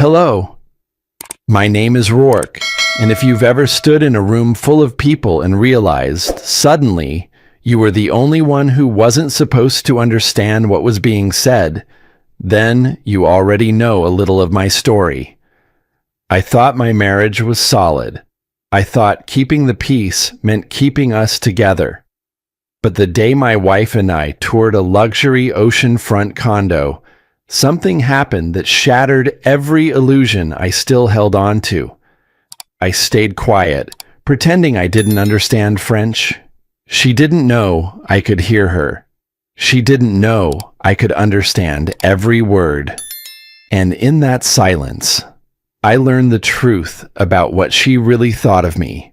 Hello, my name is Rourke, and if you've ever stood in a room full of people and realized, suddenly, you were the only one who wasn't supposed to understand what was being said, then you already know a little of my story. I thought my marriage was solid. I thought keeping the peace meant keeping us together. But the day my wife and I toured a luxury oceanfront condo, something happened that shattered every illusion I still held on to. I stayed quiet, pretending I didn't understand French. She didn't know I could hear her. She didn't know I could understand every word. And in that silence, I learned the truth about what she really thought of me,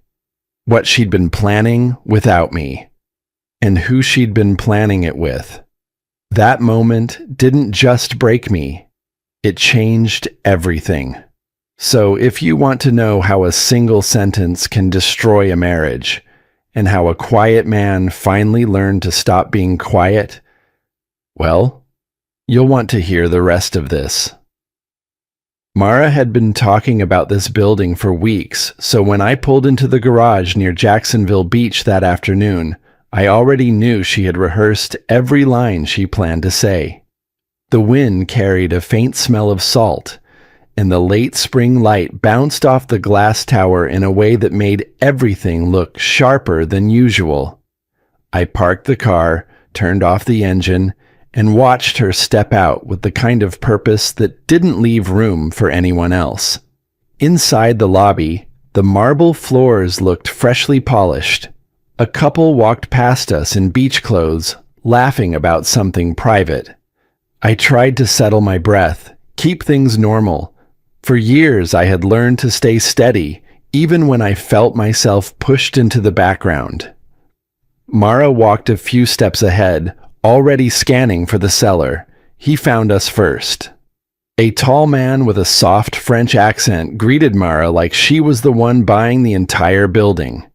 what she'd been planning without me, and who she'd been planning it with. That moment didn't just break me, it changed everything. So if you want to know how a single sentence can destroy a marriage, and how a quiet man finally learned to stop being quiet, well, you'll want to hear the rest of this. Mara had been talking about this building for weeks, so when I pulled into the garage near Jacksonville Beach that afternoon, I already knew she had rehearsed every line she planned to say. The wind carried a faint smell of salt, and the late spring light bounced off the glass tower in a way that made everything look sharper than usual. I parked the car, turned off the engine, and watched her step out with the kind of purpose that didn't leave room for anyone else. Inside the lobby, the marble floors looked freshly polished. A couple walked past us in beach clothes, laughing about something private. I tried to settle my breath, keep things normal. For years I had learned to stay steady, even when I felt myself pushed into the background. Mara walked a few steps ahead, already scanning for the seller. He found us first. A tall man with a soft French accent greeted Mara like she was the one buying the entire building.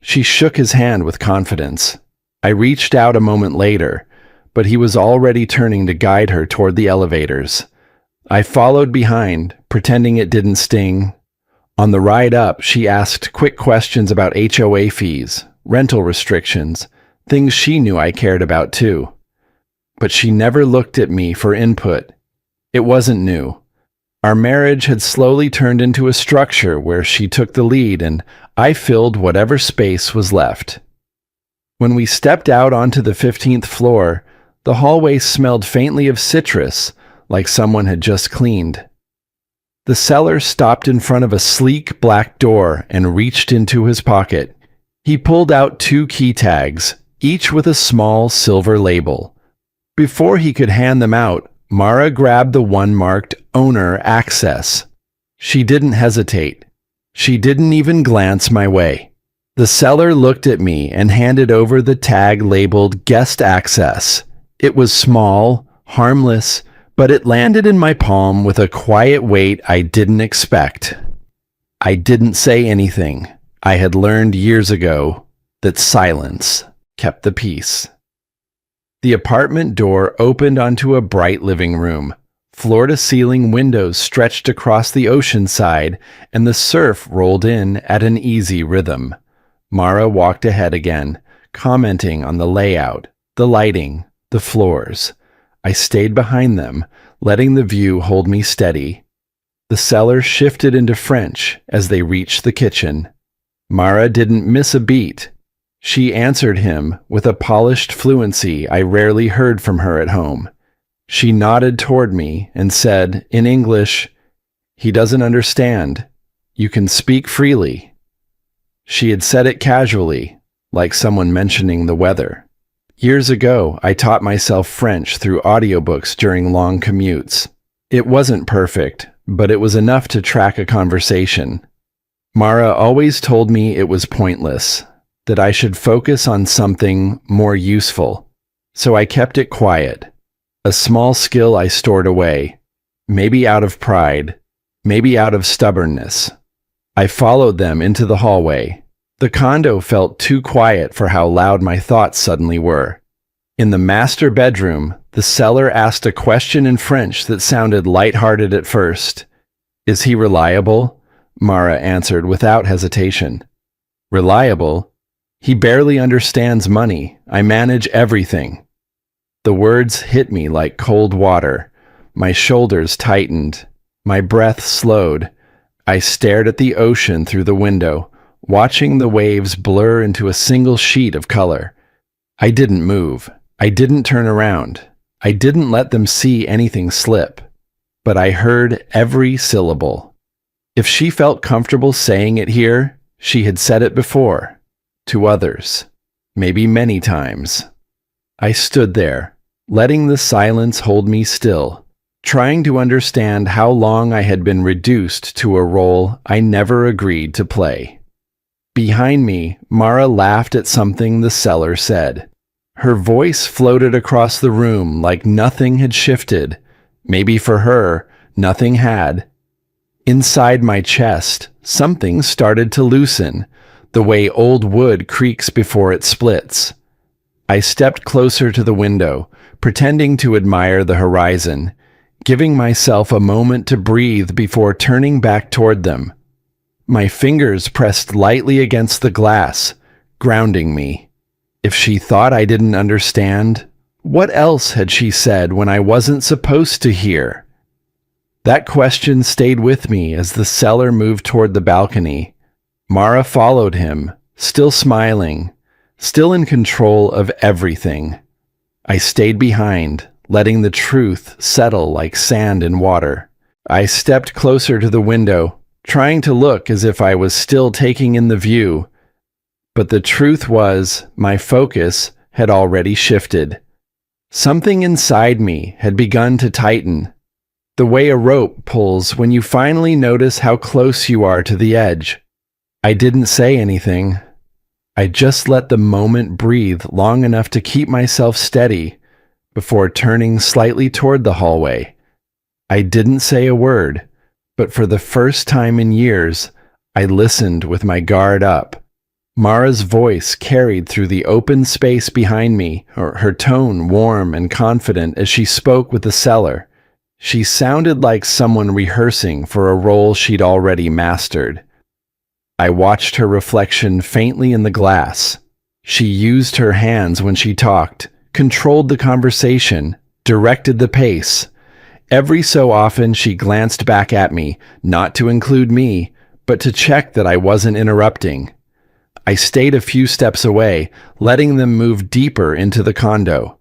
She shook his hand with confidence. I reached out a moment later, but he was already turning to guide her toward the elevators. I followed behind, pretending it didn't sting. On the ride up, she asked quick questions about HOA fees, rental restrictions, things she knew I cared about too. But she never looked at me for input. It wasn't new. Our marriage had slowly turned into a structure where she took the lead and I filled whatever space was left. When we stepped out onto the 15th floor, the hallway smelled faintly of citrus, like someone had just cleaned. The seller stopped in front of a sleek black door and reached into his pocket. He pulled out 2 key tags, each with a small silver label. Before he could hand them out, Mara grabbed the one marked Owner Access. She didn't hesitate. She didn't even glance my way. The seller looked at me and handed over the tag labeled Guest Access. It was small, harmless, but it landed in my palm with a quiet weight I didn't expect. I didn't say anything. I had learned years ago that silence kept the peace. The apartment door opened onto a bright living room. Floor-to-ceiling windows stretched across the ocean side, and the surf rolled in at an easy rhythm. Mara walked ahead again, commenting on the layout, the lighting, the floors. I stayed behind them, letting the view hold me steady. The seller shifted into French as they reached the kitchen. Mara didn't miss a beat. She answered him with a polished fluency I rarely heard from her at home. She nodded toward me and said, in English, "He doesn't understand. You can speak freely." She had said it casually, like someone mentioning the weather. Years ago, I taught myself French through audiobooks during long commutes. It wasn't perfect, but it was enough to track a conversation. Mara always told me it was pointless, that I should focus on something more useful. So I kept it quiet. A small skill I stored away, maybe out of pride, maybe out of stubbornness. I followed them into the hallway. The condo felt too quiet for how loud my thoughts suddenly were. In the master bedroom, the seller asked a question in French that sounded lighthearted at first. Is he reliable? Mara answered without hesitation. Reliable? He barely understands money. I manage everything. The words hit me like cold water. My shoulders tightened. My breath slowed. I stared at the ocean through the window, watching the waves blur into a single sheet of color. I didn't move. I didn't turn around. I didn't let them see anything slip. But I heard every syllable. If she felt comfortable saying it here, she had said it before. To others. Maybe many times. I stood there, letting the silence hold me still, trying to understand how long I had been reduced to a role I never agreed to play. Behind me, Mara laughed at something the seller said. Her voice floated across the room like nothing had shifted. Maybe for her, nothing had. Inside my chest, something started to loosen, the way old wood creaks before it splits. I stepped closer to the window, pretending to admire the horizon, giving myself a moment to breathe before turning back toward them. My fingers pressed lightly against the glass, grounding me. If she thought I didn't understand, what else had she said when I wasn't supposed to hear? That question stayed with me as the seller moved toward the balcony. Mara followed him, still smiling, still in control of everything. I stayed behind, letting the truth settle like sand in water. I stepped closer to the window, trying to look as if I was still taking in the view. But the truth was, my focus had already shifted. Something inside me had begun to tighten, the way a rope pulls when you finally notice how close you are to the edge. I didn't say anything. I just let the moment breathe long enough to keep myself steady before turning slightly toward the hallway. I didn't say a word, but for the first time in years, I listened with my guard up. Mara's voice carried through the open space behind me, her tone warm and confident as she spoke with the seller. She sounded like someone rehearsing for a role she'd already mastered. I watched her reflection faintly in the glass. She used her hands when she talked, controlled the conversation, directed the pace. Every so often she glanced back at me, not to include me, but to check that I wasn't interrupting. I stayed a few steps away, letting them move deeper into the condo.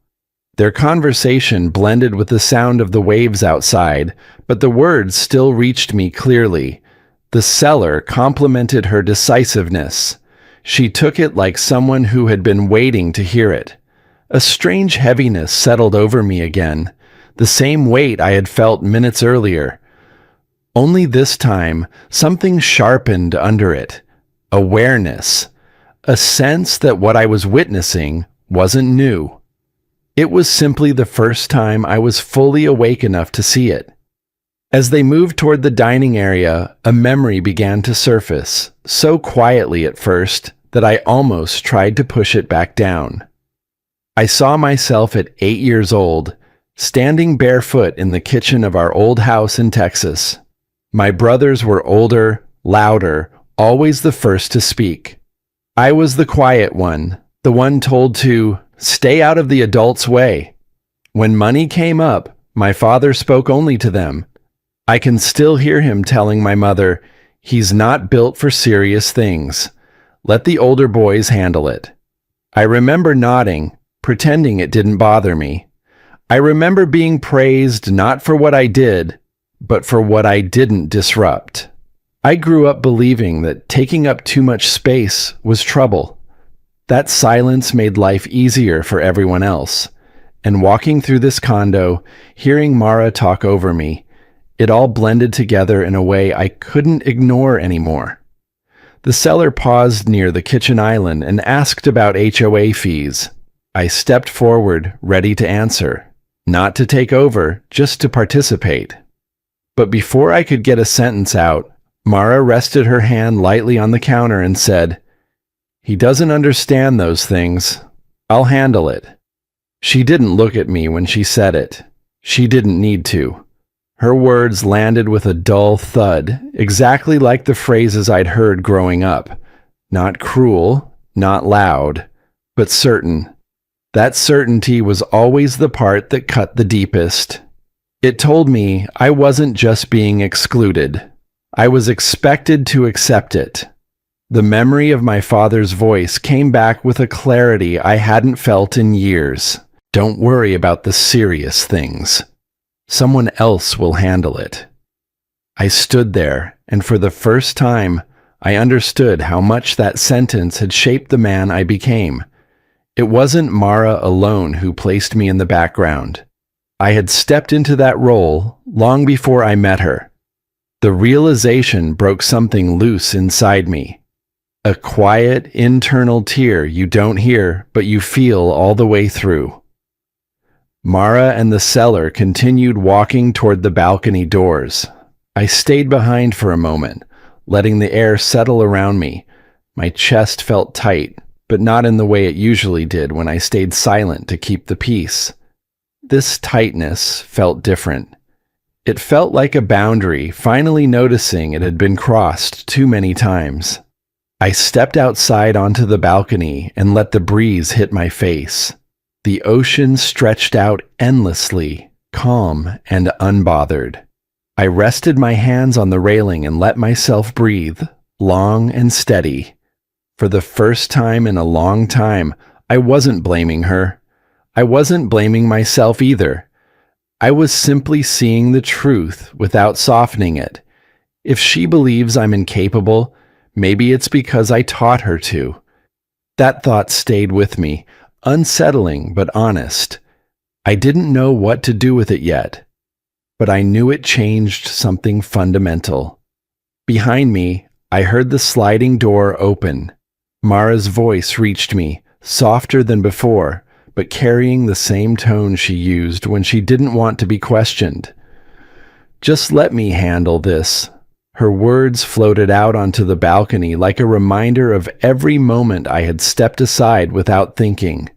Their conversation blended with the sound of the waves outside, but the words still reached me clearly. The seller complimented her decisiveness. She took it like someone who had been waiting to hear it. A strange heaviness settled over me again, the same weight I had felt minutes earlier. Only this time, something sharpened under it. Awareness. A sense that what I was witnessing wasn't new. It was simply the first time I was fully awake enough to see it. As they moved toward the dining area, a memory began to surface, so quietly at first that I almost tried to push it back down. I saw myself at 8 years old, standing barefoot in the kitchen of our old house in Texas. My brothers were older, louder, always the first to speak. I was the quiet one, the one told to stay out of the adults' way. When money came up, my father spoke only to them. I can still hear him telling my mother, "He's not built for serious things. Let the older boys handle it." I remember nodding, pretending it didn't bother me. I remember being praised not for what I did, but for what I didn't disrupt. I grew up believing that taking up too much space was trouble. That silence made life easier for everyone else. And walking through this condo, hearing Mara talk over me, it all blended together in a way I couldn't ignore anymore. The seller paused near the kitchen island and asked about HOA fees. I stepped forward, ready to answer. Not to take over, just to participate. But before I could get a sentence out, Mara rested her hand lightly on the counter and said, "He doesn't understand those things. I'll handle it." She didn't look at me when she said it. She didn't need to. Her words landed with a dull thud, exactly like the phrases I'd heard growing up. Not cruel, not loud, but certain. That certainty was always the part that cut the deepest. It told me I wasn't just being excluded. I was expected to accept it. The memory of my father's voice came back with a clarity I hadn't felt in years. Don't worry about the serious things. Someone else will handle it. I stood there, and for the first time, I understood how much that sentence had shaped the man I became. It wasn't Mara alone who placed me in the background. I had stepped into that role long before I met her. The realization broke something loose inside me. A quiet, internal tear you don't hear, but you feel all the way through. Mara and the seller continued walking toward the balcony doors. I stayed behind for a moment, letting the air settle around me. My chest felt tight, but not in the way it usually did when I stayed silent to keep the peace. This tightness felt different. It felt like a boundary, finally noticing it had been crossed too many times. I stepped outside onto the balcony and let the breeze hit my face. The ocean stretched out endlessly, calm and unbothered. I rested my hands on the railing and let myself breathe, long and steady. For the first time in a long time, I wasn't blaming her. I wasn't blaming myself either. I was simply seeing the truth without softening it. If she believes I'm incapable, maybe it's because I taught her to. That thought stayed with me, unsettling but honest. I didn't know what to do with it yet, but I knew it changed something fundamental. Behind me, I heard the sliding door open. Mara's voice reached me, softer than before, but carrying the same tone she used when she didn't want to be questioned. "Just let me handle this." Her words floated out onto the balcony like a reminder of every moment I had stepped aside without thinking.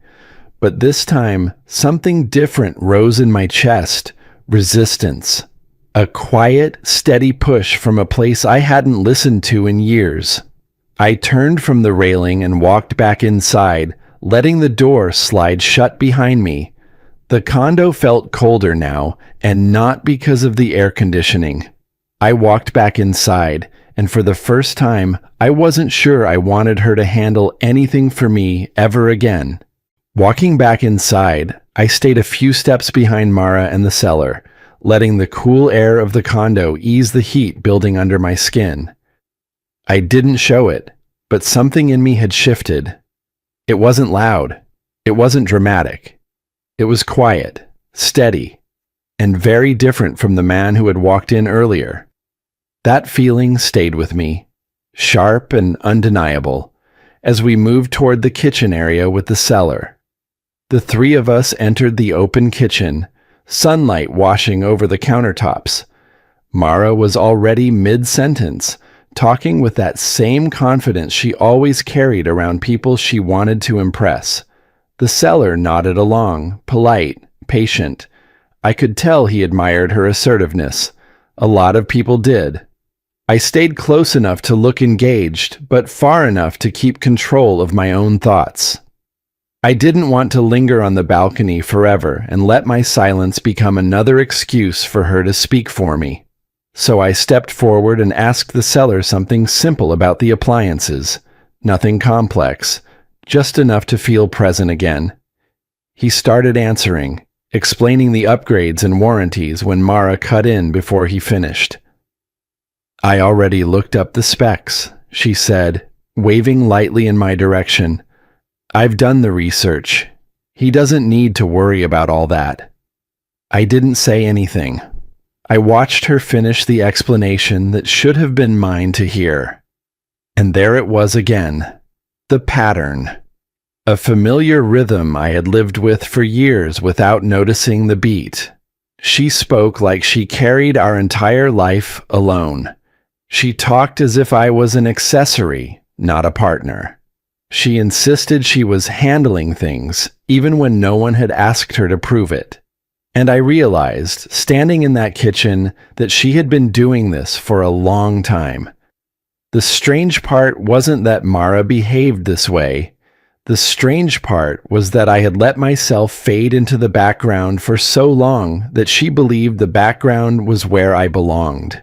But this time, something different rose in my chest: resistance. A quiet, steady push from a place I hadn't listened to in years. I turned from the railing and walked back inside, letting the door slide shut behind me. The condo felt colder now, and not because of the air conditioning. I walked back inside, and for the first time, I wasn't sure I wanted her to handle anything for me ever again. Walking back inside, I stayed a few steps behind Mara and the seller, letting the cool air of the condo ease the heat building under my skin. I didn't show it, but something in me had shifted. It wasn't loud. It wasn't dramatic. It was quiet, steady, and very different from the man who had walked in earlier. That feeling stayed with me, sharp and undeniable, as we moved toward the kitchen area with the seller. The three of us entered the open kitchen, sunlight washing over the countertops. Mara was already mid-sentence, talking with that same confidence she always carried around people she wanted to impress. The seller nodded along, polite, patient. I could tell he admired her assertiveness. A lot of people did. I stayed close enough to look engaged, but far enough to keep control of my own thoughts. I didn't want to linger on the balcony forever and let my silence become another excuse for her to speak for me. So I stepped forward and asked the seller something simple about the appliances. Nothing complex, just enough to feel present again. He started answering, explaining the upgrades and warranties when Mara cut in before he finished. "I already looked up the specs," she said, waving lightly in my direction. "I've done the research. He doesn't need to worry about all that." I didn't say anything. I watched her finish the explanation that should have been mine to hear. And there it was again. The pattern. A familiar rhythm I had lived with for years without noticing the beat. She spoke like she carried our entire life alone. She talked as if I was an accessory, not a partner. She insisted she was handling things, even when no one had asked her to prove it. And I realized, standing in that kitchen, that she had been doing this for a long time. The strange part wasn't that Mara behaved this way. The strange part was that I had let myself fade into the background for so long that she believed the background was where I belonged.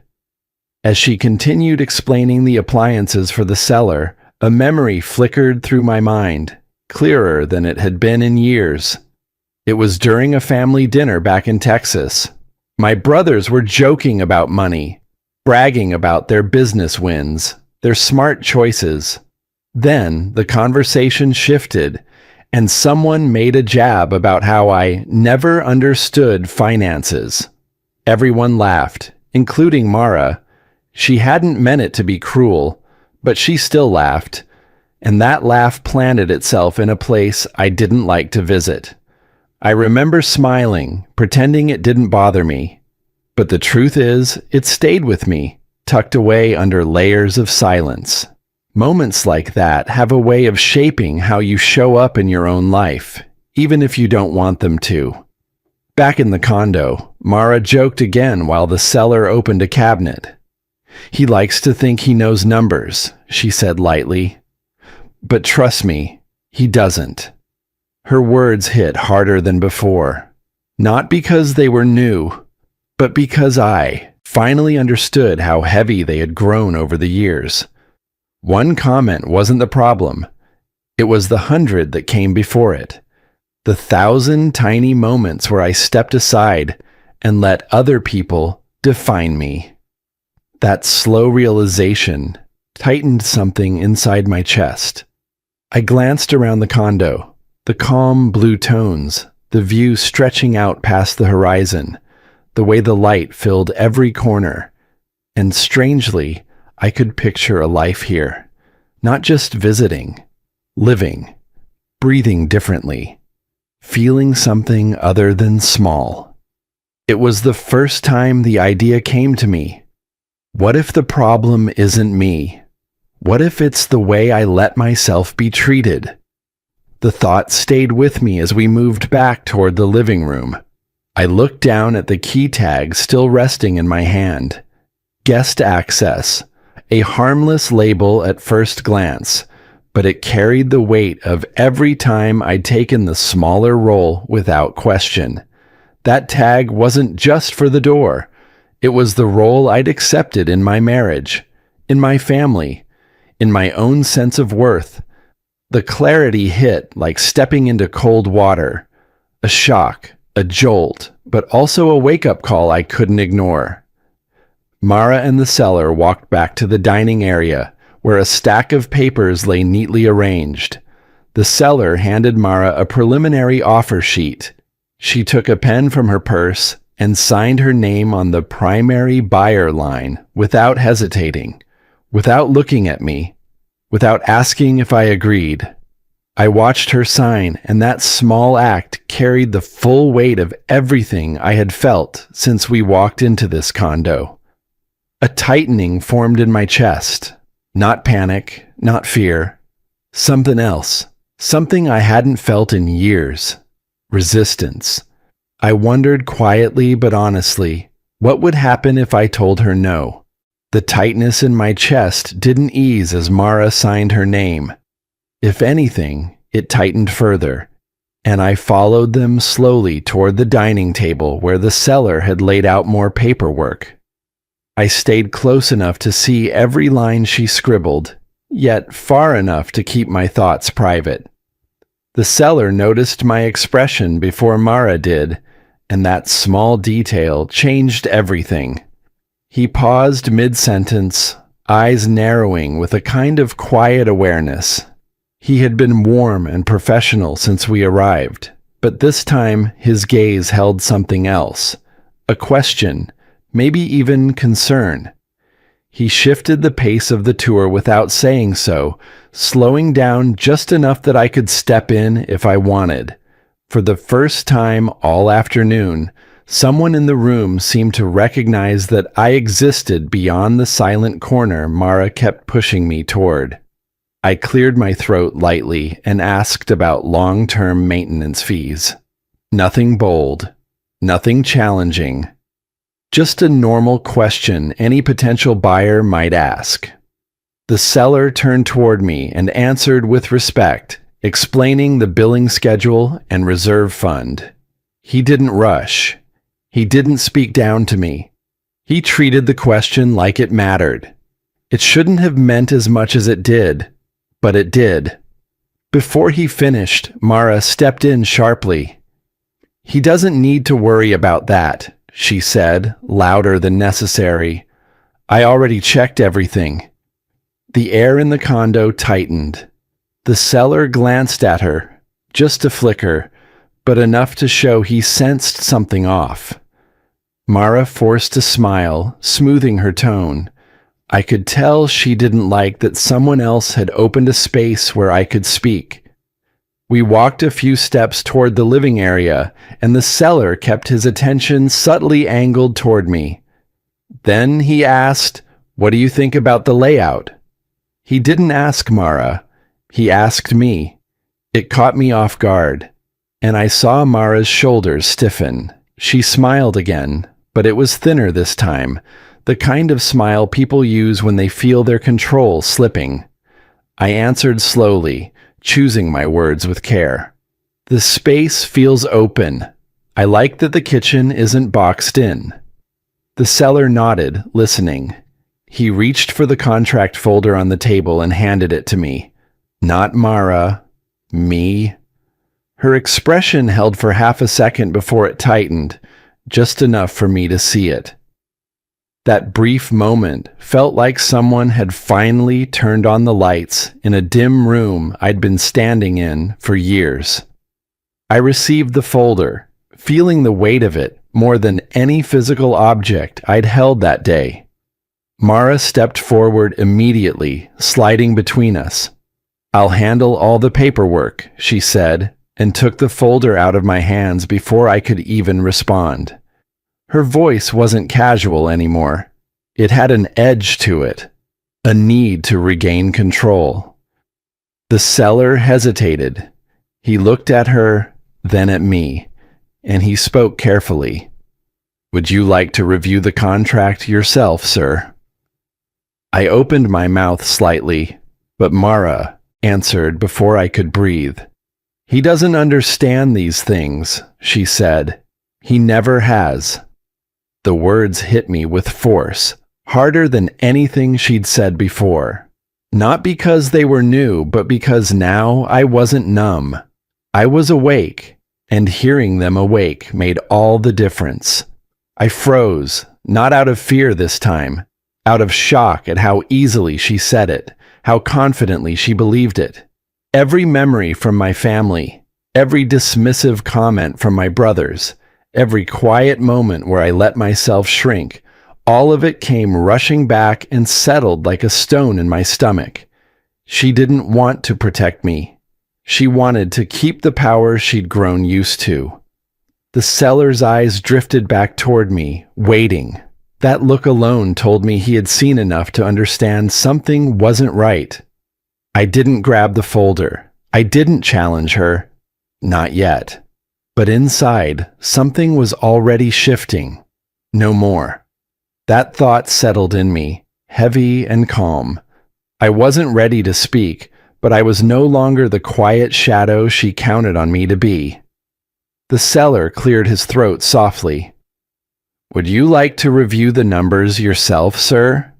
As she continued explaining the appliances for the cellar, a memory flickered through my mind, clearer than it had been in years. It was during a family dinner back in Texas. My brothers were joking about money, bragging about their business wins, their smart choices. Then the conversation shifted, and someone made a jab about how I never understood finances. Everyone laughed, including Mara. She hadn't meant it to be cruel, but she still laughed, and that laugh planted itself in a place I didn't like to visit. I remember smiling, pretending it didn't bother me. But the truth is, it stayed with me, tucked away under layers of silence. Moments like that have a way of shaping how you show up in your own life, even if you don't want them to. Back in the condo, Mara joked again while the seller opened a cabinet. "He likes to think he knows numbers," she said lightly. "But trust me, he doesn't." Her words hit harder than before. Not because they were new, but because I finally understood how heavy they had grown over the years. One comment wasn't the problem. It was the 100 that came before it. The 1,000 tiny moments where I stepped aside and let other people define me. That slow realization tightened something inside my chest. I glanced around the condo. The calm blue tones, the view stretching out past the horizon, the way the light filled every corner. And strangely, I could picture a life here. Not just visiting, living, breathing differently, feeling something other than small. It was the first time the idea came to me. What if the problem isn't me? What if it's the way I let myself be treated? The thought stayed with me as we moved back toward the living room. I looked down at the key tag still resting in my hand. Guest access, a harmless label at first glance, but it carried the weight of every time I'd taken the smaller role without question. That tag wasn't just for the door. It was the role I'd accepted in my marriage, in my family, in my own sense of worth. The clarity hit like stepping into cold water. A shock, a jolt, but also a wake-up call I couldn't ignore. Mara and the seller walked back to the dining area, where a stack of papers lay neatly arranged. The seller handed Mara a preliminary offer sheet. She took a pen from her purse and signed her name on the primary buyer line without hesitating, without looking at me, without asking if I agreed. I watched her sign, and that small act carried the full weight of everything I had felt since we walked into this condo. A tightening formed in my chest. Not panic, not fear. Something else. Something I hadn't felt in years. Resistance. I wondered quietly but honestly, what would happen if I told her no? The tightness in my chest didn't ease as Mara signed her name. If anything, it tightened further, and I followed them slowly toward the dining table where the seller had laid out more paperwork. I stayed close enough to see every line she scribbled, yet far enough to keep my thoughts private. The seller noticed my expression before Mara did, and that small detail changed everything. He paused mid-sentence, eyes narrowing with a kind of quiet awareness. He had been warm and professional since we arrived, but this time his gaze held something else. A question, maybe even concern. He shifted the pace of the tour without saying so, slowing down just enough that I could step in if I wanted. For the first time all afternoon, someone in the room seemed to recognize that I existed beyond the silent corner Mara kept pushing me toward. I cleared my throat lightly and asked about long-term maintenance fees. Nothing bold, Nothing challenging. Just a normal question any potential buyer might ask. The seller turned toward me and answered with respect, explaining the billing schedule and reserve fund. He didn't rush. He didn't speak down to me. He treated the question like it mattered. It shouldn't have meant as much as it did, but it did. Before he finished, Mara stepped in sharply. "He doesn't need to worry about that," she said, louder than necessary. "I already checked everything." The air in the condo tightened. The seller glanced at her, just a flicker, but enough to show he sensed something off. Mara forced a smile, smoothing her tone. I could tell she didn't like that someone else had opened a space where I could speak. We walked a few steps toward the living area, and the seller kept his attention subtly angled toward me. Then he asked, "What do you think about the layout?" He didn't ask Mara. He asked me. It caught me off guard, and I saw Mara's shoulders stiffen. She smiled again, but it was thinner this time, the kind of smile people use when they feel their control slipping. I answered slowly, choosing my words with care. "The space feels open. I like that the kitchen isn't boxed in." The seller nodded, listening. He reached for the contract folder on the table and handed it to me. Not Mara, me. Her expression held for half a second before it tightened, just enough for me to see it. That brief moment felt like someone had finally turned on the lights in a dim room I'd been standing in for years. I received the folder, feeling the weight of it more than any physical object I'd held that day. Mara stepped forward immediately, sliding between us. "I'll handle all the paperwork," she said, and took the folder out of my hands before I could even respond. Her voice wasn't casual anymore. It had an edge to it, a need to regain control. The seller hesitated. He looked at her, then at me, and he spoke carefully. "Would you like to review the contract yourself, sir?" I opened my mouth slightly, but Mara answered before I could breathe. "He doesn't understand these things," she said. "He never has." The words hit me with force, harder than anything she'd said before. Not because they were new, but because now I wasn't numb. I was awake, and hearing them awake made all the difference. I froze, not out of fear this time, out of shock at how easily she said it, how confidently she believed it. Every memory from my family, every dismissive comment from my brothers, every quiet moment where I let myself shrink, all of it came rushing back and settled like a stone in my stomach. She didn't want to protect me. She wanted to keep the power she'd grown used to. The seller's eyes drifted back toward me, waiting. That look alone told me he had seen enough to understand something wasn't right. I didn't grab the folder. I didn't challenge her. Not yet. But inside, something was already shifting. No more. That thought settled in me, heavy and calm. I wasn't ready to speak, but I was no longer the quiet shadow she counted on me to be. The seller cleared his throat softly. "Would you like to review the numbers yourself, sir?"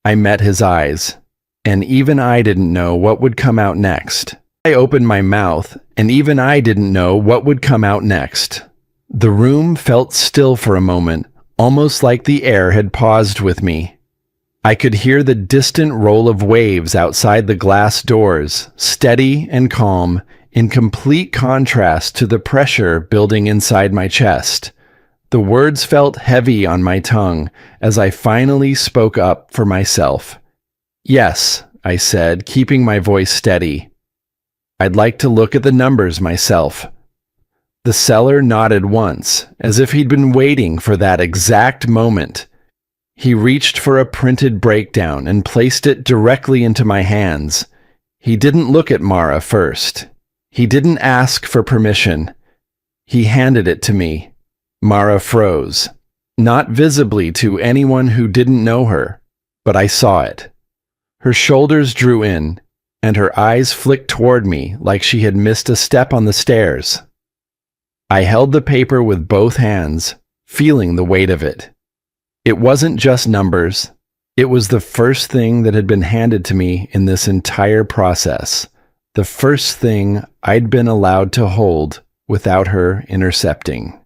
I met his eyes, and even I didn't know what would come out next. I opened my mouth, and even I didn't know what would come out next. The room felt still for a moment, almost like the air had paused with me. I could hear the distant roll of waves outside the glass doors, steady and calm, in complete contrast to the pressure building inside my chest. The words felt heavy on my tongue as I finally spoke up for myself. "Yes," I said, keeping my voice steady. "I'd like to look at the numbers myself." The seller nodded once, as if he'd been waiting for that exact moment. He reached for a printed breakdown and placed it directly into my hands. He didn't look at Mara first. He didn't ask for permission. He handed it to me. Mara froze, not visibly to anyone who didn't know her, but I saw it. Her shoulders drew in, and her eyes flicked toward me like she had missed a step on the stairs. I held the paper with both hands, feeling the weight of it. It wasn't just numbers. It was the first thing that had been handed to me in this entire process. The first thing I'd been allowed to hold without her intercepting.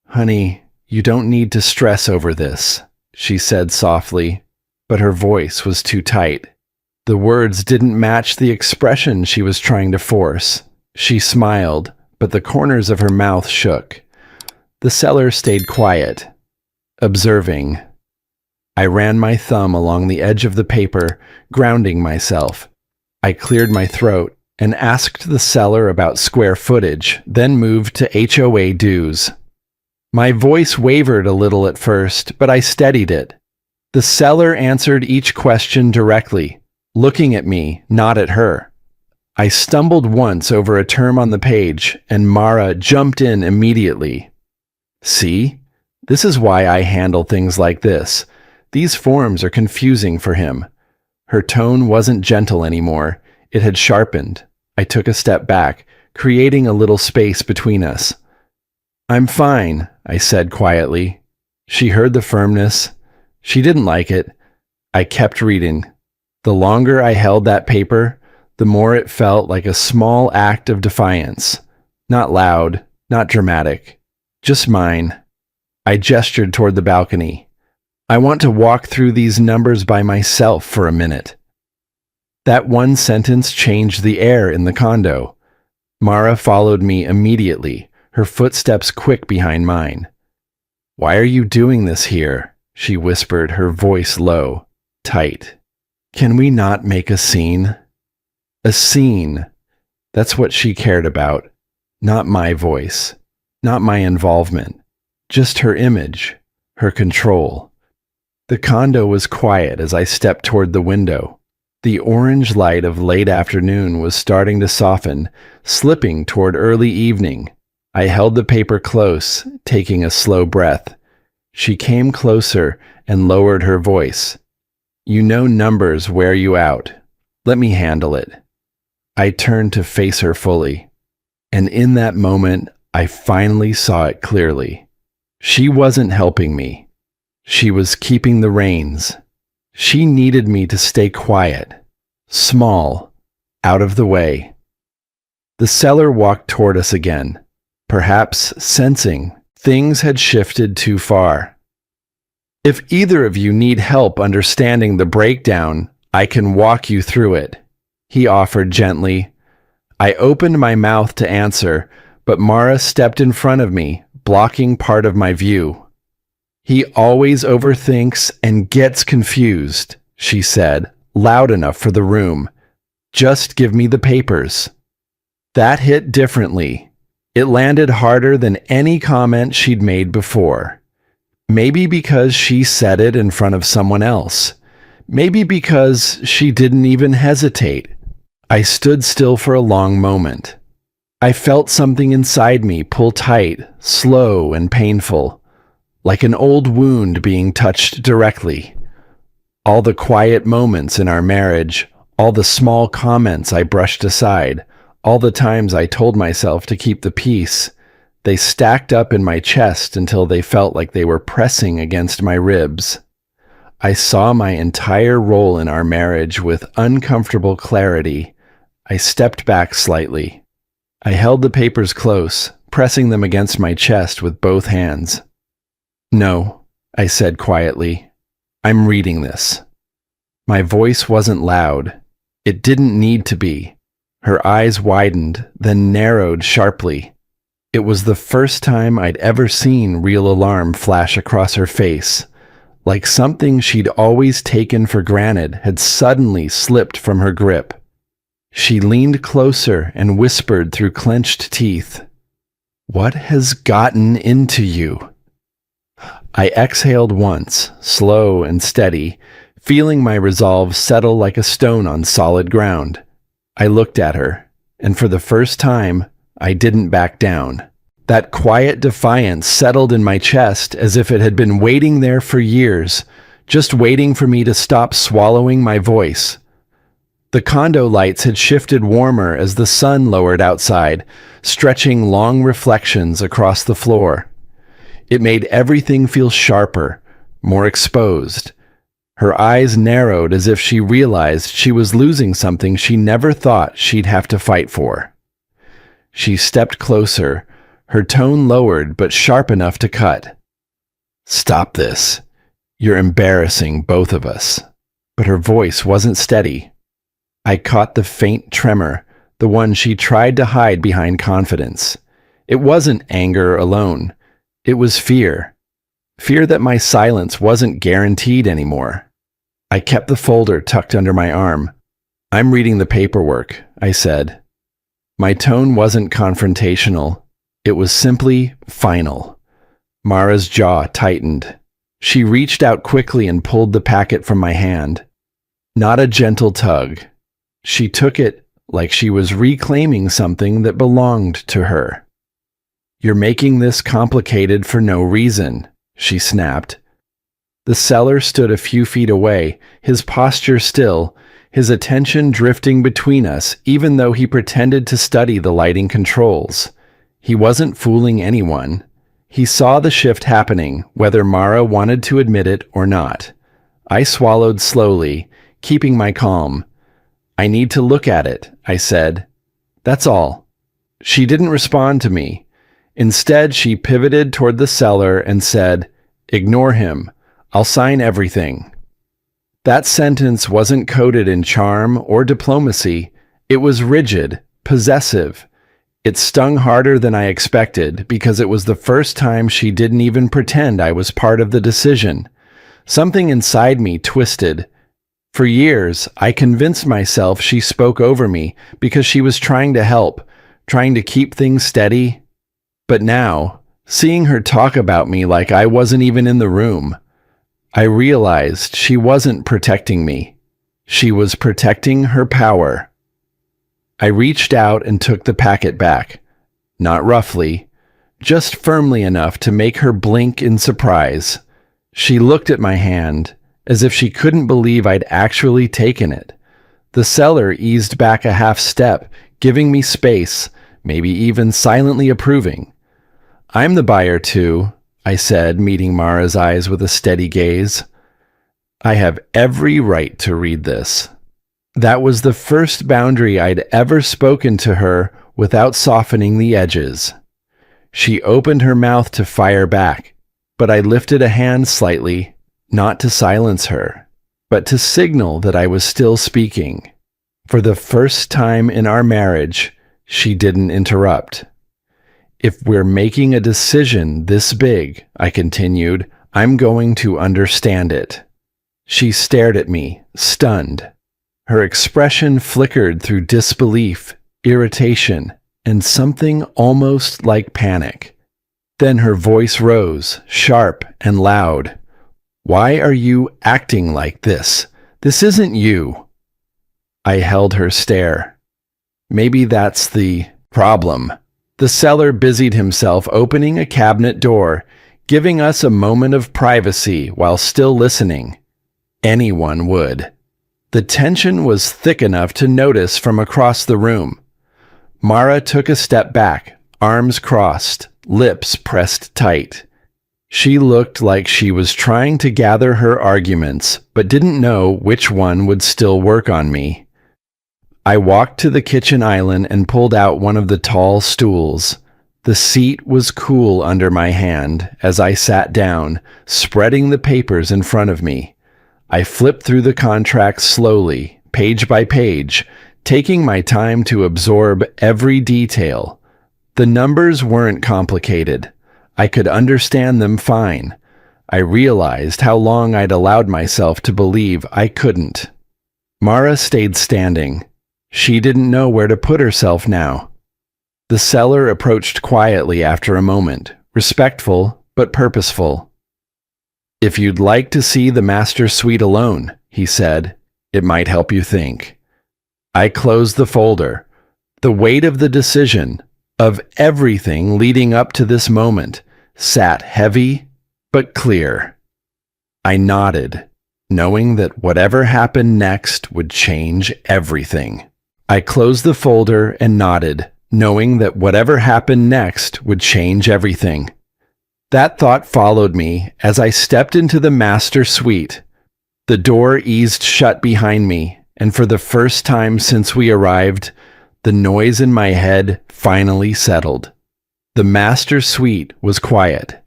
"Honey, you don't need to stress over this," she said softly, but her voice was too tight. The words didn't match the expression she was trying to force. She smiled, but the corners of her mouth shook. The seller stayed quiet, observing. I ran my thumb along the edge of the paper, grounding myself. I cleared my throat and asked the seller about square footage, then moved to HOA dues. My voice wavered a little at first, but I steadied it. The seller answered each question directly, looking at me, not at her. I stumbled once over a term on the page, and Mara jumped in immediately. "See? This is why I handle things like this. These forms are confusing for him." Her tone wasn't gentle anymore. It had sharpened. I took a step back, creating a little space between us. "I'm fine," I said quietly. She heard the firmness. She didn't like it. I kept reading. The longer I held that paper, the more it felt like a small act of defiance. Not loud, not dramatic, just mine. I gestured toward the balcony. "I want to walk through these numbers by myself for a minute." That one sentence changed the air in the condo. Mara followed me immediately, her footsteps quick behind mine. "Why are you doing this here?" she whispered, her voice low, tight. "Can we not make a scene?" A scene. That's what she cared about. Not my voice, not my involvement, just her image, her control. The condo was quiet as I stepped toward the window. The orange light of late afternoon was starting to soften, slipping toward early evening. I held the paper close, taking a slow breath. She came closer and lowered her voice. "You know numbers wear you out. Let me handle it." I turned to face her fully, and in that moment, I finally saw it clearly. She wasn't helping me. She was keeping the reins. She needed me to stay quiet, small, out of the way. The seller walked toward us again, perhaps sensing things had shifted too far. "If either of you need help understanding the breakdown, I can walk you through it," he offered gently. I opened my mouth to answer, but Mara stepped in front of me, blocking part of my view. "He always overthinks and gets confused," she said, loud enough for the room. "Just give me the papers." That hit differently. It landed harder than any comment she'd made before. Maybe because she said it in front of someone else. Maybe because she didn't even hesitate. I stood still for a long moment. I felt something inside me pull tight, slow and painful, like an old wound being touched directly. All the quiet moments in our marriage, all the small comments I brushed aside, all the times I told myself to keep the peace, they stacked up in my chest until they felt like they were pressing against my ribs. I saw my entire role in our marriage with uncomfortable clarity. I stepped back slightly. I held the papers close, pressing them against my chest with both hands. "No," I said quietly. "I'm reading this." My voice wasn't loud. It didn't need to be. Her eyes widened, then narrowed sharply. It was the first time I'd ever seen real alarm flash across her face, like something she'd always taken for granted had suddenly slipped from her grip. She leaned closer and whispered through clenched teeth, "What has gotten into you?" I exhaled once, slow and steady, feeling my resolve settle like a stone on solid ground. I looked at her, and for the first time, I didn't back down. That quiet defiance settled in my chest as if it had been waiting there for years, just waiting for me to stop swallowing my voice. The condo lights had shifted warmer as the sun lowered outside, stretching long reflections across the floor. It made everything feel sharper, more exposed. Her eyes narrowed as if she realized she was losing something she never thought she'd have to fight for. She stepped closer, her tone lowered but sharp enough to cut. "Stop this. You're embarrassing both of us." But her voice wasn't steady. I caught the faint tremor, the one she tried to hide behind confidence. It wasn't anger alone. It was fear. Fear that my silence wasn't guaranteed anymore. I kept the folder tucked under my arm. "I'm reading the paperwork," I said. My tone wasn't confrontational. It was simply final. Mara's jaw tightened. She reached out quickly and pulled the packet from my hand. Not a gentle tug. She took it like she was reclaiming something that belonged to her. "You're making this complicated for no reason," she snapped. The seller stood a few feet away, his posture still, his attention drifting between us even though he pretended to study the lighting controls. He wasn't fooling anyone. He saw the shift happening, whether Mara wanted to admit it or not. I swallowed slowly, keeping my calm. "I need to look at it," I said. "That's all." She didn't respond to me. Instead, she pivoted toward the seller and said, "Ignore him. I'll sign everything." That sentence wasn't coded in charm or diplomacy. It was rigid, possessive. It stung harder than I expected because it was the first time she didn't even pretend I was part of the decision. Something inside me twisted. For years, I convinced myself she spoke over me because she was trying to help, trying to keep things steady. But now, seeing her talk about me like I wasn't even in the room, I realized she wasn't protecting me. She was protecting her power. I reached out and took the packet back. Not roughly, just firmly enough to make her blink in surprise. She looked at my hand, as if she couldn't believe I'd actually taken it. The seller eased back a half step, giving me space, maybe even silently approving. "I'm the buyer too," I said, meeting Mara's eyes with a steady gaze. "I have every right to read this." That was the first boundary I'd ever spoken to her without softening the edges. She opened her mouth to fire back, but I lifted a hand slightly, not to silence her, but to signal that I was still speaking. For the first time in our marriage, she didn't interrupt. "If we're making a decision this big," I continued, "I'm going to understand it." She stared at me, stunned. Her expression flickered through disbelief, irritation, and something almost like panic. Then her voice rose, sharp and loud. "Why are you acting like this? This isn't you." I held her stare. Maybe that's the problem. The seller busied himself opening a cabinet door, giving us a moment of privacy while still listening. Anyone would. The tension was thick enough to notice from across the room. Mara took a step back, arms crossed, lips pressed tight. She looked like she was trying to gather her arguments, but didn't know which one would still work on me. I walked to the kitchen island and pulled out one of the tall stools. The seat was cool under my hand as I sat down, spreading the papers in front of me. I flipped through the contract slowly, page by page, taking my time to absorb every detail. The numbers weren't complicated. I could understand them fine. I realized how long I'd allowed myself to believe I couldn't. Mara stayed standing. She didn't know where to put herself now. The seller approached quietly after a moment, respectful but purposeful. "If you'd like to see the master suite alone," he said, "it might help you think." I closed the folder. The weight of the decision, of everything leading up to this moment sat heavy but clear. I nodded, knowing that whatever happened next would change everything. I closed the folder and nodded, knowing that whatever happened next would change everything. That thought followed me as I stepped into the master suite. The door eased shut behind me, and for the first time since we arrived, the noise in my head finally settled. The master suite was quiet,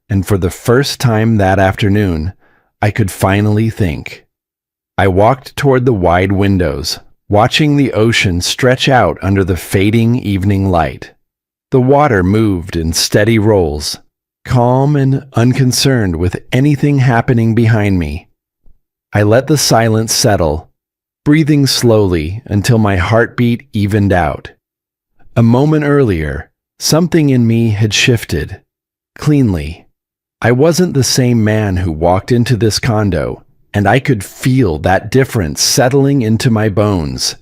and for the first time that afternoon, I could finally think. I walked toward the wide windows, watching the ocean stretch out under the fading evening light. The water moved in steady rolls, calm and unconcerned with anything happening behind me. I let the silence settle, breathing slowly until my heartbeat evened out. A moment earlier, something in me had shifted, cleanly. I wasn't the same man who walked into this condo, and I could feel that difference settling into my bones.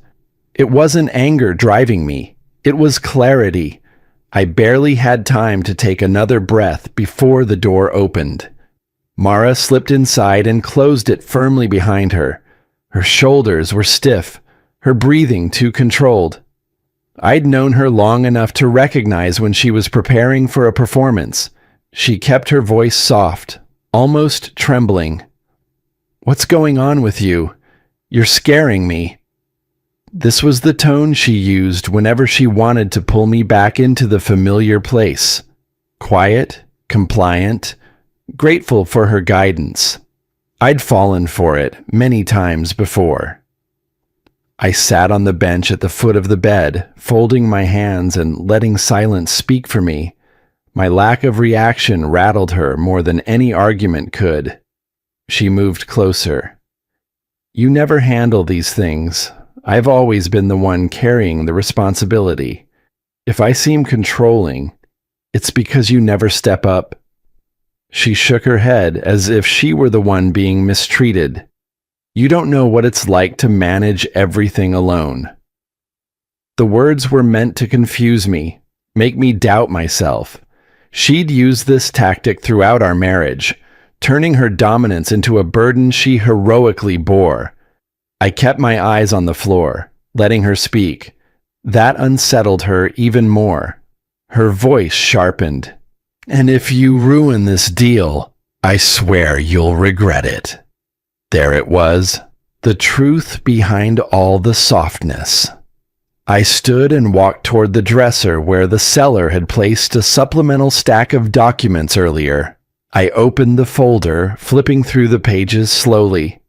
It wasn't anger driving me, it was clarity. I barely had time to take another breath before the door opened. Mara slipped inside and closed it firmly behind her. Her shoulders were stiff, her breathing too controlled. I'd known her long enough to recognize when she was preparing for a performance. She kept her voice soft, almost trembling. "What's going on with you? You're scaring me." This was the tone she used whenever she wanted to pull me back into the familiar place. Quiet, compliant, grateful for her guidance. I'd fallen for it many times before. I sat on the bench at the foot of the bed, folding my hands and letting silence speak for me. My lack of reaction rattled her more than any argument could. She moved closer. "You never handle these things. I've always been the one carrying the responsibility. If I seem controlling, it's because you never step up." She shook her head as if she were the one being mistreated. "You don't know what it's like to manage everything alone." The words were meant to confuse me, make me doubt myself. She'd used this tactic throughout our marriage, turning her dominance into a burden she heroically bore. I kept my eyes on the floor, letting her speak. That unsettled her even more. Her voice sharpened. "And if you ruin this deal, I swear you'll regret it." There it was, the truth behind all the softness. I stood and walked toward the dresser where the seller had placed a supplemental stack of documents earlier. I opened the folder, flipping through the pages slowly.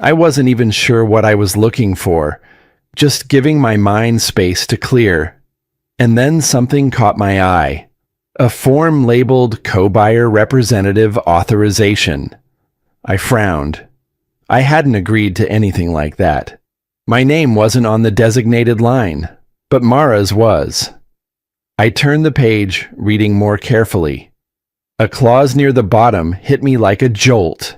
I wasn't even sure what I was looking for, just giving my mind space to clear. And then something caught my eye. A form labeled Co-Buyer Representative Authorization. I frowned. I hadn't agreed to anything like that. My name wasn't on the designated line, but Mara's was. I turned the page, reading more carefully. A clause near the bottom hit me like a jolt.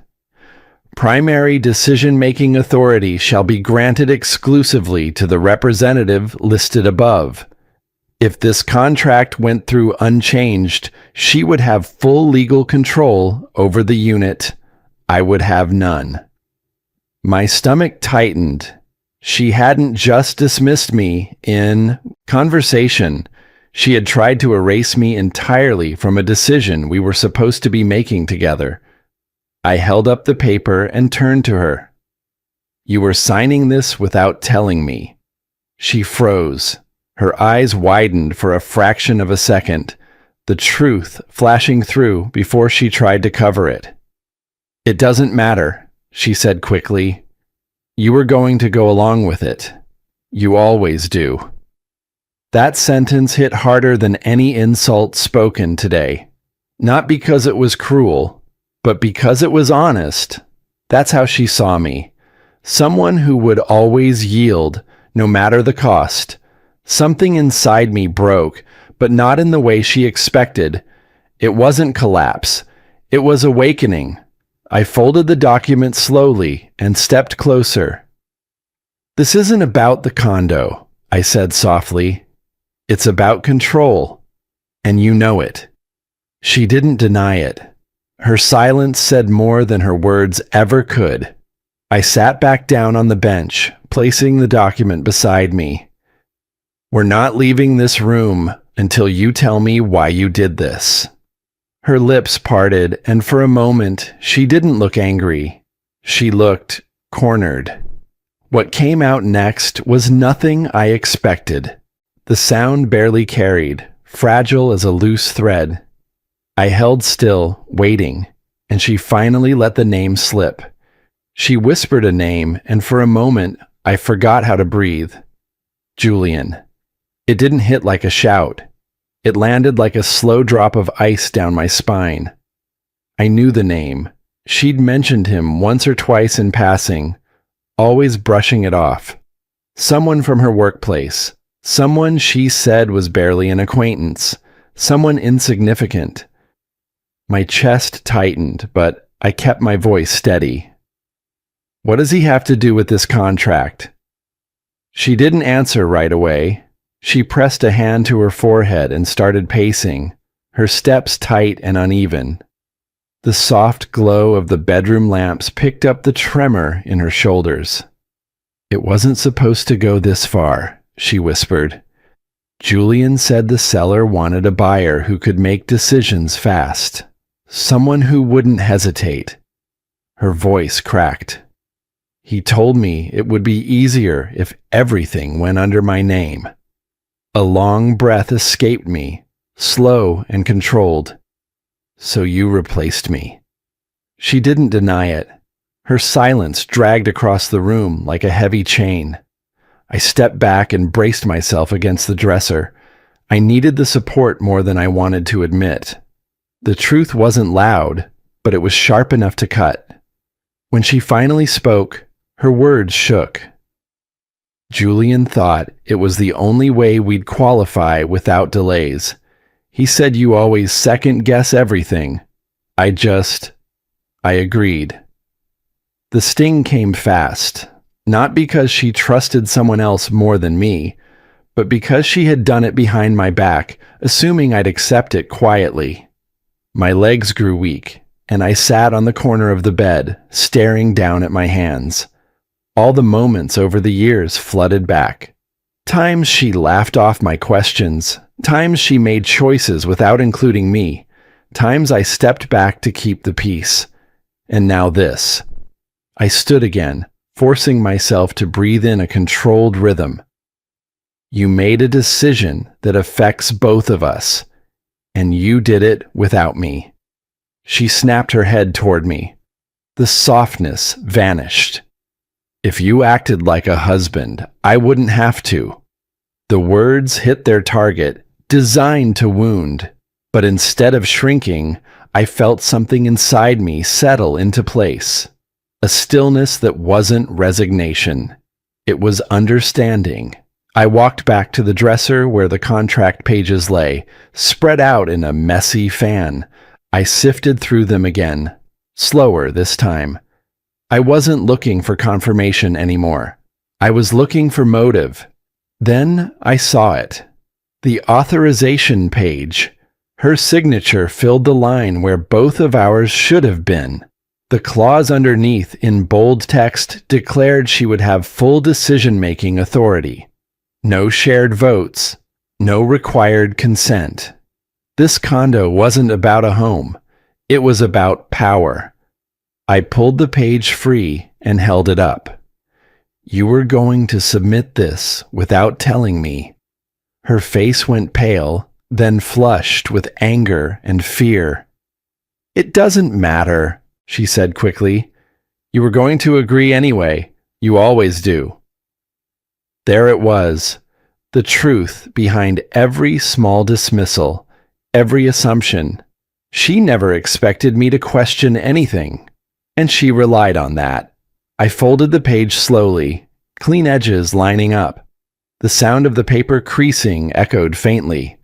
Primary decision-making authority shall be granted exclusively to the representative listed above. If this contract went through unchanged, she would have full legal control over the unit. I would have none. My stomach tightened. She hadn't just dismissed me in conversation. She had tried to erase me entirely from a decision we were supposed to be making together. I held up the paper and turned to her. "You were signing this without telling me." She froze. Her eyes widened for a fraction of a second, the truth flashing through before she tried to cover it. "It doesn't matter," she said quickly. "You were going to go along with it. You always do." That sentence hit harder than any insult spoken today. Not because it was cruel, but because it was honest. That's how she saw me. Someone who would always yield, no matter the cost. Something inside me broke, but not in the way she expected. It wasn't collapse. It was awakening. I folded the document slowly and stepped closer. "This isn't about the condo," I said softly. It's about control, and you know it." She didn't deny it. Her silence said more than her words ever could. I sat back down on the bench, placing the document beside me. "We're not leaving this room until you tell me why you did this." Her lips parted, and for a moment, she didn't look angry. She looked cornered. What came out next was nothing I expected. The sound barely carried, fragile as a loose thread. I held still, waiting, and she finally let the name slip. She whispered a name, and for a moment, I forgot how to breathe. Julian. It didn't hit like a shout. It landed like a slow drop of ice down my spine. I knew the name. She'd mentioned him once or twice in passing, always brushing it off. Someone from her workplace. Someone she said was barely an acquaintance. Someone insignificant. My chest tightened, but I kept my voice steady. "What does he have to do with this contract?" She didn't answer right away. She pressed a hand to her forehead and started pacing, her steps tight and uneven. The soft glow of the bedroom lamps picked up the tremor in her shoulders. "It wasn't supposed to go this far," she whispered. "Julian said the seller wanted a buyer who could make decisions fast. Someone who wouldn't hesitate." Her voice cracked. "He told me it would be easier if everything went under my name." A long breath escaped me, slow and controlled. "So you replaced me." She didn't deny it. Her silence dragged across the room like a heavy chain. I stepped back and braced myself against the dresser. I needed the support more than I wanted to admit. The truth wasn't loud, but it was sharp enough to cut. When she finally spoke, her words shook. "Julian thought it was the only way we'd qualify without delays. He said you always second-guess everything. I agreed." The sting came fast, not because she trusted someone else more than me, but because she had done it behind my back, assuming I'd accept it quietly. My legs grew weak, and I sat on the corner of the bed, staring down at my hands. All the moments over the years flooded back. Times she laughed off my questions, times she made choices without including me, times I stepped back to keep the peace. And now this. I stood again, forcing myself to breathe in a controlled rhythm. "You made a decision that affects both of us, and you did it without me." She snapped her head toward me. The softness vanished. "If you acted like a husband, I wouldn't have to." The words hit their target, designed to wound, but instead of shrinking, I felt something inside me settle into place. A stillness that wasn't resignation. It was understanding. I walked back to the dresser where the contract pages lay, spread out in a messy fan. I sifted through them again, slower this time. I wasn't looking for confirmation anymore. I was looking for motive. Then I saw it. The authorization page. Her signature filled the line where both of ours should have been. The clause underneath in bold text declared she would have full decision-making authority. No shared votes. No required consent. This condo wasn't about a home. It was about power. I pulled the page free and held it up. "You were going to submit this without telling me." Her face went pale, then flushed with anger and fear. "It doesn't matter," she said quickly. "You were going to agree anyway. You always do." There it was, the truth behind every small dismissal, every assumption. She never expected me to question anything, and she relied on that. I folded the page slowly, clean edges lining up. The sound of the paper creasing echoed faintly.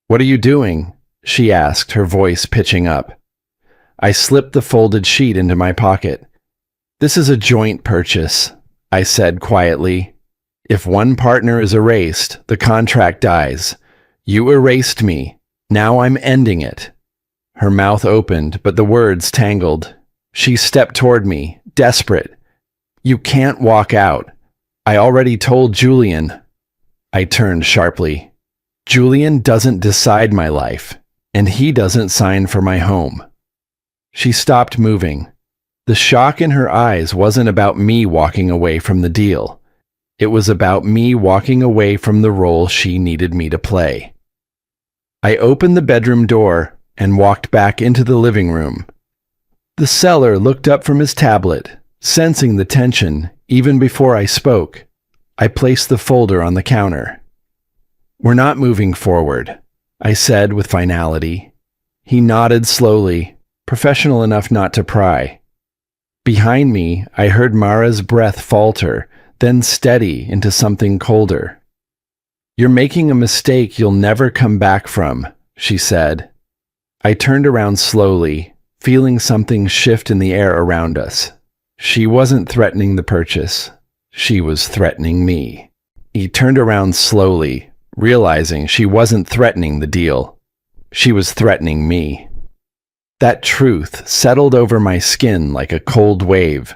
"What are you doing?" she asked, her voice pitching up. I slipped the folded sheet into my pocket. "This is a joint purchase," I said quietly. If one partner is erased, the contract dies. You erased me. Now I'm ending it. Her mouth opened, but the words tangled. She stepped toward me, desperate. You can't walk out. I already told Julian. I turned sharply. Julian doesn't decide my life, and he doesn't sign for my home. She stopped moving. The shock in her eyes wasn't about me walking away from the deal. It was about me walking away from the role she needed me to play. I opened the bedroom door and walked back into the living room. The seller looked up from his tablet, sensing the tension even before I spoke. I placed the folder on the counter. We're not moving forward, I said with finality. He nodded slowly, professional enough not to pry. Behind me, I heard Mara's breath falter, then steady into something colder. You're making a mistake you'll never come back from, she said. I turned around slowly, feeling something shift in the air around us. She wasn't threatening the purchase. She was threatening me. He turned around slowly, realizing she wasn't threatening the deal. She was threatening me. That truth settled over my skin like a cold wave.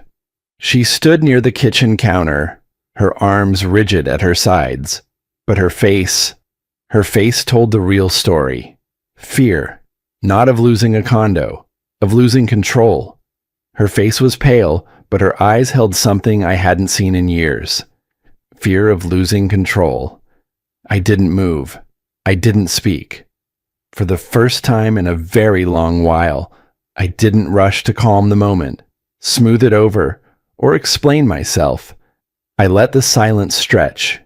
She stood near the kitchen counter, her arms rigid at her sides, but her face told the real story. Fear, not of losing a condo, of losing control. Her face was pale, but her eyes held something I hadn't seen in years. Fear of losing control. I didn't move. I didn't speak. For the first time in a very long while, I didn't rush to calm the moment, smooth it over, or explain myself. I let the silence stretch.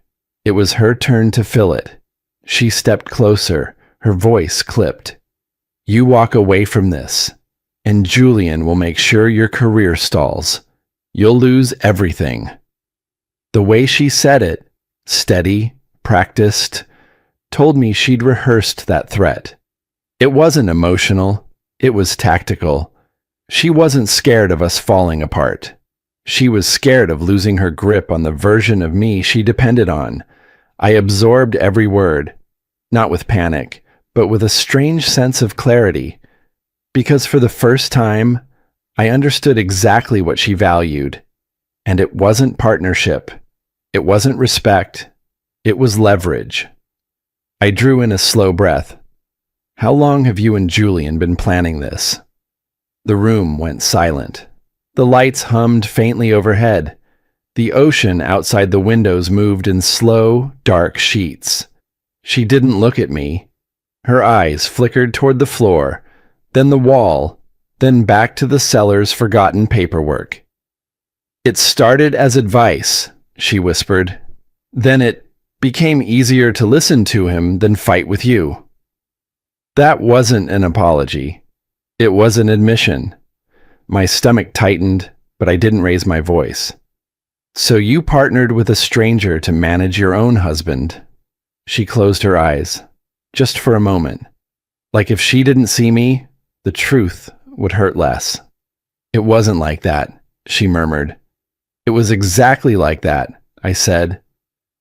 It was her turn to fill it. She stepped closer, her voice clipped. You walk away from this, and Julian will make sure your career stalls. You'll lose everything. The way she said it, steady, practiced, told me she'd rehearsed that threat. It wasn't emotional, it was tactical. She wasn't scared of us falling apart. She was scared of losing her grip on the version of me she depended on. I absorbed every word, not with panic, but with a strange sense of clarity. Because for the first time, I understood exactly what she valued. And it wasn't partnership. It wasn't respect. It was leverage. I drew in a slow breath. How long have you and Julian been planning this? The room went silent. The lights hummed faintly overhead. The ocean outside the windows moved in slow, dark sheets. She didn't look at me. Her eyes flickered toward the floor, then the wall, then back to the seller's forgotten paperwork. It started as advice, she whispered. Then it became easier to listen to him than fight with you. That wasn't an apology. It was an admission. My stomach tightened, but I didn't raise my voice. So you partnered with a stranger to manage your own husband. She closed her eyes, just for a moment. Like if she didn't see me, the truth would hurt less. It wasn't like that, she murmured. It was exactly like that, I said.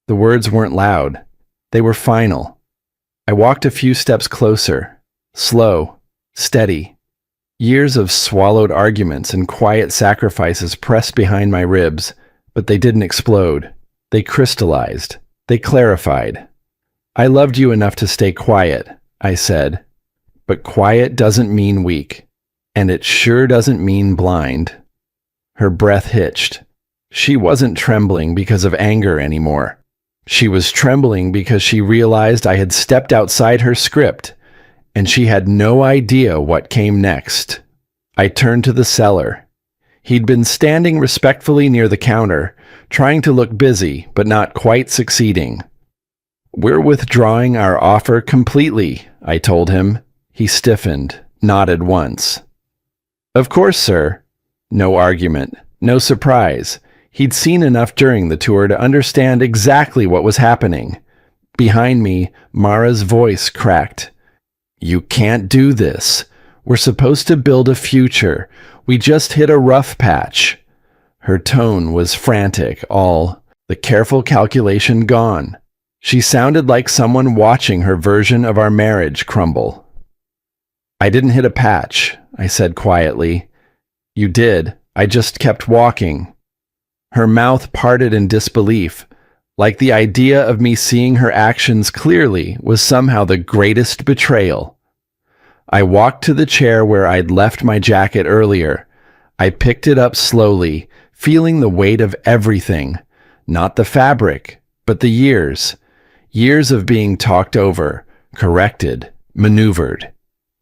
The words weren't loud. They were final. I walked a few steps closer, slow, steady. Years of swallowed arguments and quiet sacrifices pressed behind my ribs, but they didn't explode. They crystallized. They clarified. I loved you enough to stay quiet, I said. But quiet doesn't mean weak, and it sure doesn't mean blind. Her breath hitched. She wasn't trembling because of anger anymore. She was trembling because she realized I had stepped outside her script, and she had no idea what came next. I turned to the seller. He'd been standing respectfully near the counter, trying to look busy, but not quite succeeding. We're withdrawing our offer completely, I told him. He stiffened, nodded once. Of course, sir. No argument, no surprise. He'd seen enough during the tour to understand exactly what was happening. Behind me, Mara's voice cracked. You can't do this. We're supposed to build a future. We just hit a rough patch. Her tone was frantic, all The careful calculation gone. She sounded like someone watching her version of our marriage crumble. "I didn't hit a patch," I said quietly. "You did. I just kept walking." Her mouth parted in disbelief, like the idea of me seeing her actions clearly was somehow the greatest betrayal. I walked to the chair where I'd left my jacket earlier. I picked it up slowly, feeling the weight of everything, not the fabric, but the years. Years of being talked over, corrected, maneuvered.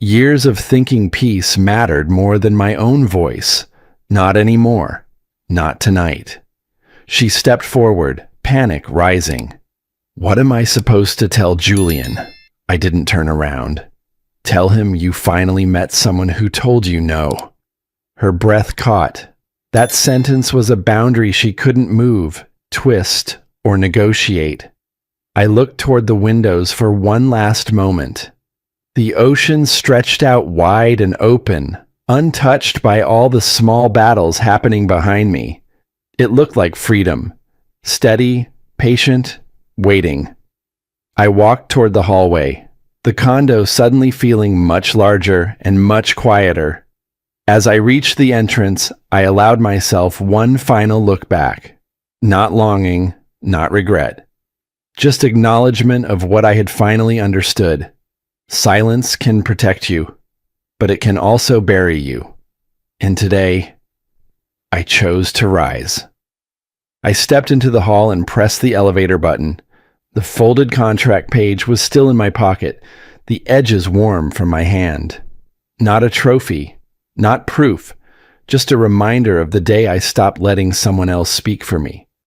Years of thinking peace mattered more than my own voice. Not anymore. Not tonight. She stepped forward, panic rising. "What am I supposed to tell Julian?" I didn't turn around. "Tell him you finally met someone who told you no." Her breath caught. That sentence was a boundary she couldn't move, twist, or negotiate. I looked toward the windows for one last moment. The ocean stretched out wide and open, untouched by all the small battles happening behind me. It looked like freedom. Steady, patient, waiting. I walked toward the hallway, the condo suddenly feeling much larger and much quieter. As I reached the entrance, I allowed myself one final look back. Not longing, not regret. Just acknowledgement of what I had finally understood. Silence can protect you, but it can also bury you. And today, I chose to rise. I stepped into the hall and pressed the elevator button. The folded contract page was still in my pocket, the edges warm from my hand. Not a trophy, not proof, just a reminder of the day I stopped letting someone else speak for me.